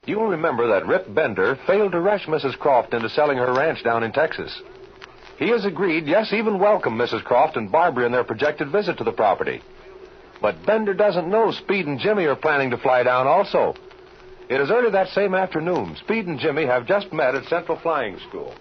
You'll remember that Rip Bender failed to rush Mrs. Croft into selling her ranch down in Texas. He has agreed, yes, even welcomed Mrs. Croft and Barbara in their projected visit to the property. But Bender doesn't know Speed and Jimmy are planning to fly down also. It is early that same afternoon. Speed and Jimmy have just met at Central Flying School.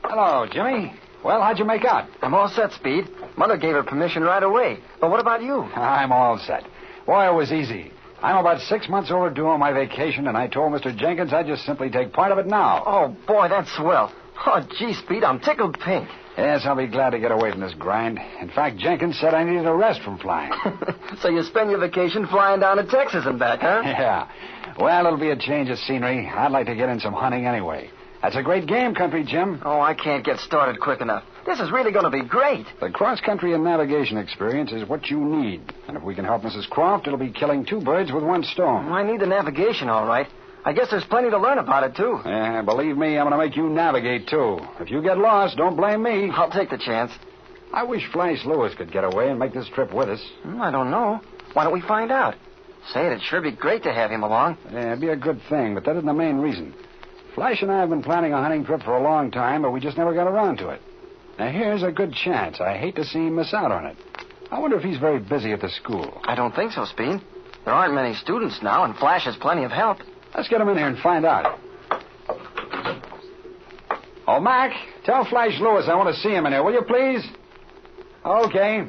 Hello, Jimmy. Well, how'd you make out? I'm all set, Speed. Mother gave her permission right away. But what about you? I'm all set. Boy, it was easy. I'm about 6 months overdue on my vacation, and I told Mr. Jenkins I'd just simply take part of it now. Oh, boy, that's swell. Oh, gee, Speed, I'm tickled pink. Yes, I'll be glad to get away from this grind. In fact, Jenkins said I needed a rest from flying. So you spend your vacation flying down to Texas and back, huh? Yeah. Well, it'll be a change of scenery. I'd like to get in some hunting anyway. That's a great game country, Jim. Oh, I can't get started quick enough. This is really going to be great. The cross-country and navigation experience is what you need. And if we can help Mrs. Croft, it'll be killing two birds with one stone. I need the navigation, all right. I guess there's plenty to learn about it, too. Yeah, believe me, I'm going to make you navigate, too. If you get lost, don't blame me. I'll take the chance. I wish Flash Lewis could get away and make this trip with us. I don't know. Why don't we find out? Say, it'd sure be great to have him along. Yeah, it'd be a good thing, but that isn't the main reason. Flash and I have been planning a hunting trip for a long time, but we just never got around to it. Now, here's a good chance. I hate to see him miss out on it. I wonder if he's very busy at the school. I don't think so, Speed. There aren't many students now, and Flash has plenty of help. Let's get him in here and find out. Oh, Mac, tell Flash Lewis I want to see him in here, will you, please? Okay.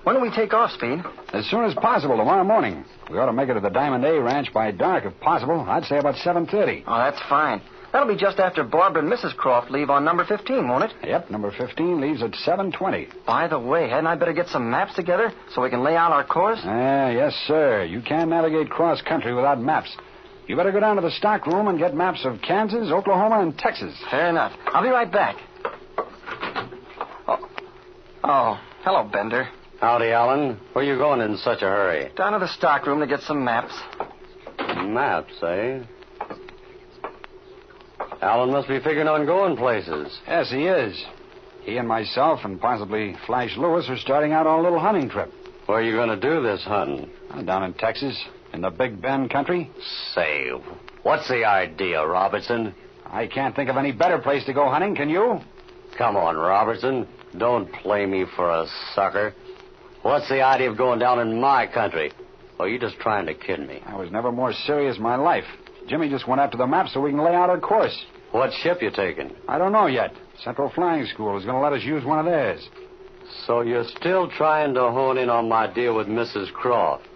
When do we take off, Speed? As soon as possible, tomorrow morning. We ought to make it to the Diamond A Ranch by dark, if possible. I'd say about 7:30. Oh, that's fine. That'll be just after Barbara and Mrs. Croft leave on number 15, won't it? Yep, number 15 leaves at 7:20. By the way, hadn't I better get some maps together so we can lay out our course? Yes, sir. You can't navigate cross-country without maps. You better go down to the stock room and get maps of Kansas, Oklahoma, and Texas. Fair enough. I'll be right back. Oh, hello, Bender. Howdy, Alan. Where you going in such a hurry? Down to the stock room to get some maps. Maps, eh? Alan must be figuring on going places. Yes, he is. He and myself and possibly Flash Lewis are starting out on a little hunting trip. Where are you going to do this hunting? Down in Texas, in the Big Bend country. Say, what's the idea, Robertson? I can't think of any better place to go hunting, can you? Come on, Robertson. Don't play me for a sucker. What's the idea of going down in my country? Or are you just trying to kid me? I was never more serious in my life. Jimmy just went after the map so we can lay out our course. What ship you taking? I don't know yet. Central Flying School is going to let us use one of theirs. So you're still trying to hone in on my deal with Mrs. Croft?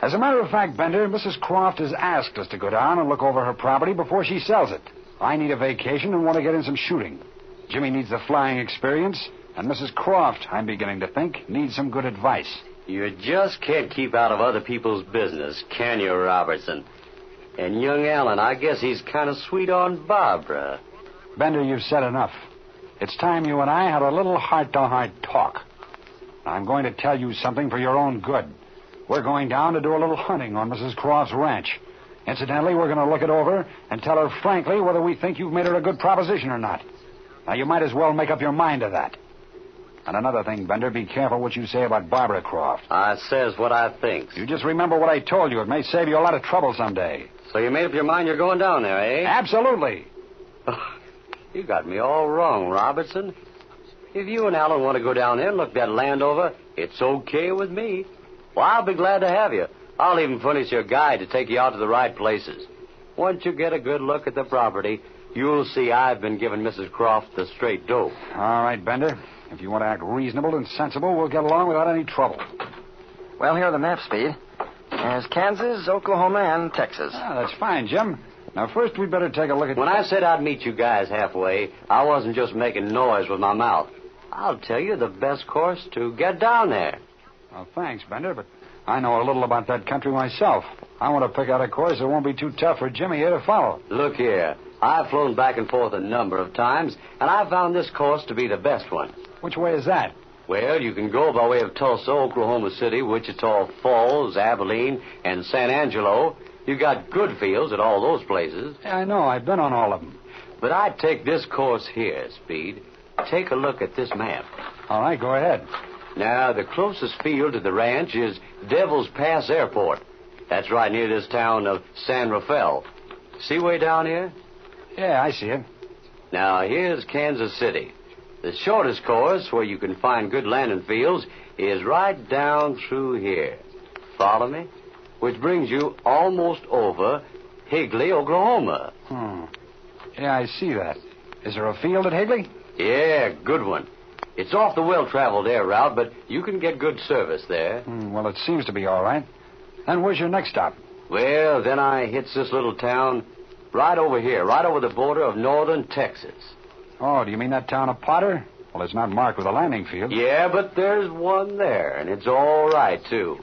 As a matter of fact, Bender, Mrs. Croft has asked us to go down and look over her property before she sells it. I need a vacation and want to get in some shooting. Jimmy needs the flying experience, and Mrs. Croft, I'm beginning to think, needs some good advice. You just can't keep out of other people's business, can you, Robertson? And young Alan, I guess he's kind of sweet on Barbara. Bender, you've said enough. It's time you and I had a little heart-to-heart talk. I'm going to tell you something for your own good. We're going down to do a little hunting on Mrs. Croft's ranch. Incidentally, we're going to look it over and tell her frankly whether we think you've made her a good proposition or not. Now, you might as well make up your mind to that. And another thing, Bender, be careful what you say about Barbara Croft. I says what I thinks. You just remember what I told you. It may save you a lot of trouble someday. So you made up your mind you're going down there, eh? Absolutely. You got me all wrong, Robertson. If you and Alan want to go down there and look that land over, it's okay with me. Well, I'll be glad to have you. I'll even furnish your guide to take you out to the right places. Once you get a good look at the property, you'll see I've been giving Mrs. Croft the straight dope. All right, Bender. If you want to act reasonable and sensible, we'll get along without any trouble. Well, here are the maps, Speed. There's Kansas, Oklahoma, and Texas. That's fine, Jim. Now, first we'd better take a look at... When I said I'd meet you guys halfway, I wasn't just making noise with my mouth. I'll tell you the best course to get down there. Well, thanks, Bender, but I know a little about that country myself. I want to pick out a course that won't be too tough for Jimmy here to follow. Look here. I've flown back and forth a number of times, and I've found this course to be the best one. Which way is that? Well, you can go by way of Tulsa, Oklahoma City, Wichita Falls, Abilene, and San Angelo. You got good fields at all those places. Yeah, I know. I've been on all of them. But I'd take this course here, Speed. Take a look at this map. All right, go ahead. Now, the closest field to the ranch is Devil's Pass Airport. That's right near this town of San Rafael. See way down here? Yeah, I see it. Now, here's Kansas City. The shortest course where you can find good landing fields is right down through here. Follow me? Which brings you almost over Higley, Oklahoma. Yeah, I see that. Is there a field at Higley? Yeah, good one. It's off the well-traveled air route, but you can get good service there. Well, it seems to be all right. Then where's your next stop? Well, then I hits this little town right over here, right over the border of northern Texas. Oh, do you mean that town of Potter? Well, it's not marked with a landing field. Yeah, but there's one there, and it's all right, too.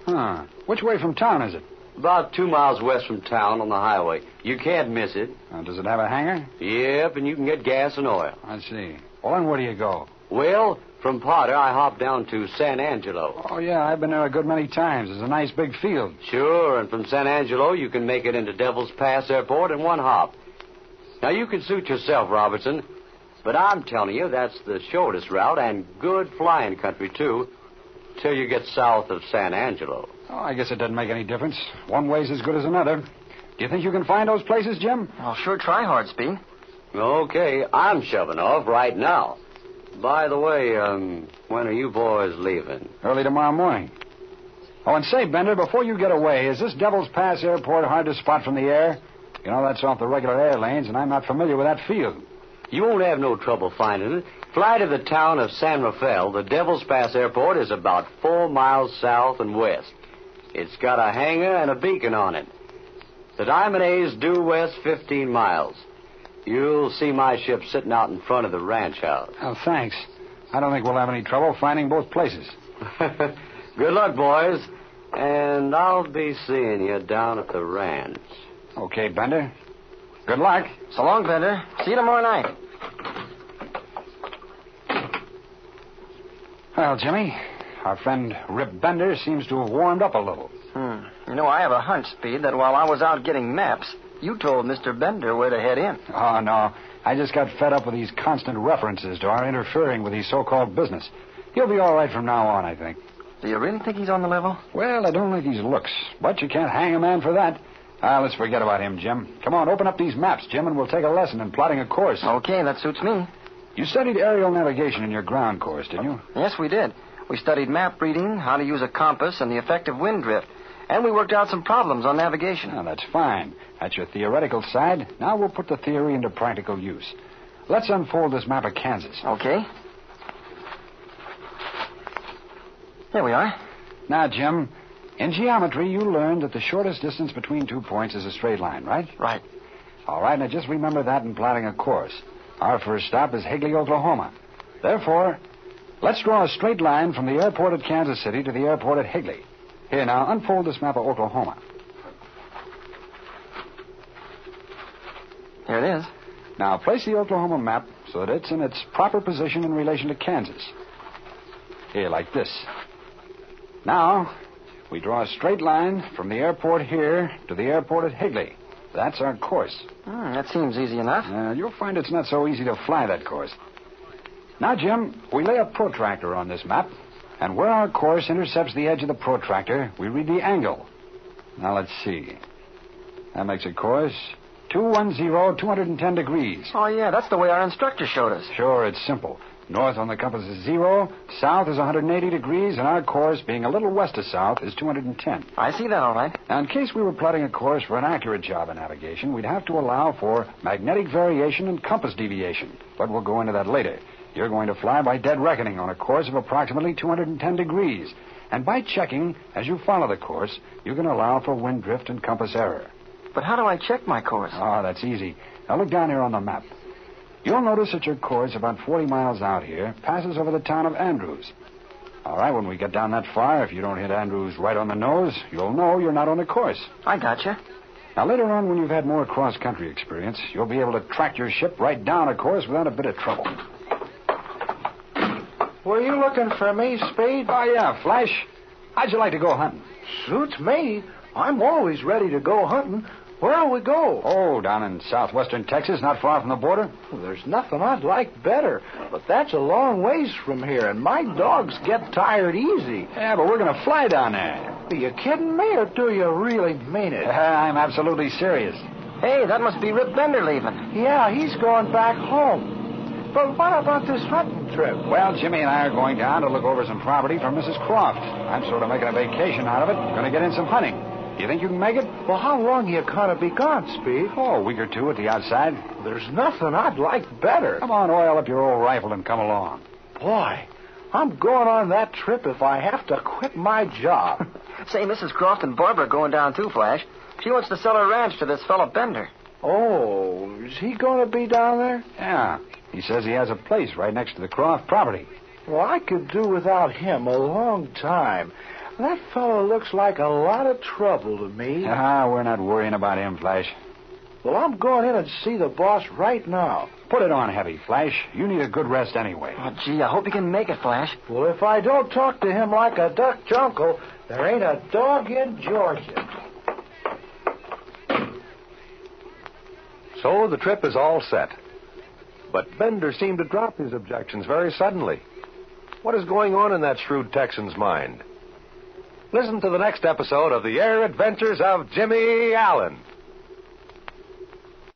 Which way from town is it? About 2 miles west from town on the highway. You can't miss it. Does it have a hangar? Yep, and you can get gas and oil. I see. Well, then where do you go? Well, from Potter, I hop down to San Angelo. Oh, yeah, I've been there a good many times. It's a nice big field. Sure, and from San Angelo, you can make it into Devil's Pass Airport in one hop. Now, you can suit yourself, Robertson, but I'm telling you, that's the shortest route and good flying country, too, till you get south of San Angelo. Oh, I guess it doesn't make any difference. One way's as good as another. Do you think you can find those places, Jim? I'll sure try hard, Speed. Okay, I'm shoving off right now. By the way, when are you boys leaving? Early tomorrow morning. Oh, and say, Bender, before you get away, is this Devil's Pass Airport hard to spot from the air? You know, that's off the regular air lanes, and I'm not familiar with that field. You won't have no trouble finding it. Fly to the town of San Rafael. The Devil's Pass Airport is about 4 miles south and west. It's got a hangar and a beacon on it. The Diamond A's due west 15 miles. You'll see my ship sitting out in front of the ranch house. Oh, thanks. I don't think we'll have any trouble finding both places. Good luck, boys. And I'll be seeing you down at the ranch. Okay, Bender. Good luck. So long, Bender. See you tomorrow night. Well, Jimmy, our friend Rip Bender seems to have warmed up a little. You know, I have a hunch, Speed, that while I was out getting maps, you told Mr. Bender where to head in. Oh, no. I just got fed up with these constant references to our interfering with his so-called business. He'll be all right from now on, I think. Do you really think he's on the level? Well, I don't like his looks, but you can't hang a man for that. Let's forget about him, Jim. Come on, open up these maps, Jim, and we'll take a lesson in plotting a course. Okay, that suits me. You studied aerial navigation in your ground course, didn't you? Yes, we did. We studied map reading, how to use a compass, and the effect of wind drift. And we worked out some problems on navigation. Oh, that's fine. That's your theoretical side. Now we'll put the theory into practical use. Let's unfold this map of Kansas. Okay. Here we are. Now, Jim, in geometry, you learned that the shortest distance between 2 points is a straight line, right? Right. All right, now just remember that in plotting a course. Our first stop is Higley, Oklahoma. Therefore, let's draw a straight line from the airport at Kansas City to the airport at Higley. Here, now, unfold this map of Oklahoma. Here it is. Now, place the Oklahoma map so that it's in its proper position in relation to Kansas. Here, like this. Now, we draw a straight line from the airport here to the airport at Higley. That's our course. That seems easy enough. You'll find it's not so easy to fly that course. Now, Jim, we lay a protractor on this map, and where our course intercepts the edge of the protractor, we read the angle. Now, let's see. That makes a course 210, 210 degrees. Oh, yeah, that's the way our instructor showed us. Sure, it's simple. North on the compass is 0, south is 180 degrees, and our course, being a little west of south, is 210. I see that all right. Now, in case we were plotting a course for an accurate job of navigation, we'd have to allow for magnetic variation and compass deviation. But we'll go into that later. You're going to fly by dead reckoning on a course of approximately 210 degrees. And by checking, as you follow the course, you can allow for wind drift and compass error. But how do I check my course? Oh, that's easy. Now, look down here on the map. You'll notice that your course, about 40 miles out here, passes over the town of Andrews. All right, when we get down that far, if you don't hit Andrews right on the nose, you'll know you're not on the course. I gotcha. Now, later on, when you've had more cross-country experience, you'll be able to track your ship right down a course without a bit of trouble. Were you looking for me, Speed? Oh, yeah, Flash. How'd you like to go hunting? Suits me. I'm always ready to go hunting. Where'll we go? Oh, down in southwestern Texas, not far from the border. Well, there's nothing I'd like better, but that's a long ways from here, and my dogs get tired easy. Yeah, but we're going to fly down there. Are you kidding me, or do you really mean it? I'm absolutely serious. Hey, that must be Rip Bender leaving. Yeah, he's going back home. But what about this hunting trip? Well, Jimmy and I are going down to look over some property for Mrs. Croft. I'm sort of making a vacation out of it. Going to get in some hunting. You think you can make it? Well, how long you gonna be gone, Speed? Oh, a week or two at the outside. There's nothing I'd like better. Come on, oil up your old rifle and come along. Boy, I'm going on that trip if I have to quit my job. Say, Mrs. Croft and Barbara are going down too, Flash. She wants to sell her ranch to this fellow Bender. Oh, is he going to be down there? Yeah. He says he has a place right next to the Croft property. Well, I could do without him a long time. That fellow looks like a lot of trouble to me. We're not worrying about him, Flash. Well, I'm going in and see the boss right now. Put it on heavy, Flash. You need a good rest anyway. Oh, gee, I hope you can make it, Flash. Well, if I don't talk to him like a duck jungle, there ain't a dog in Georgia. So the trip is all set. But Bender seemed to drop his objections very suddenly. What is going on in that shrewd Texan's mind? Listen to the next episode of The Air Adventures of Jimmy Allen.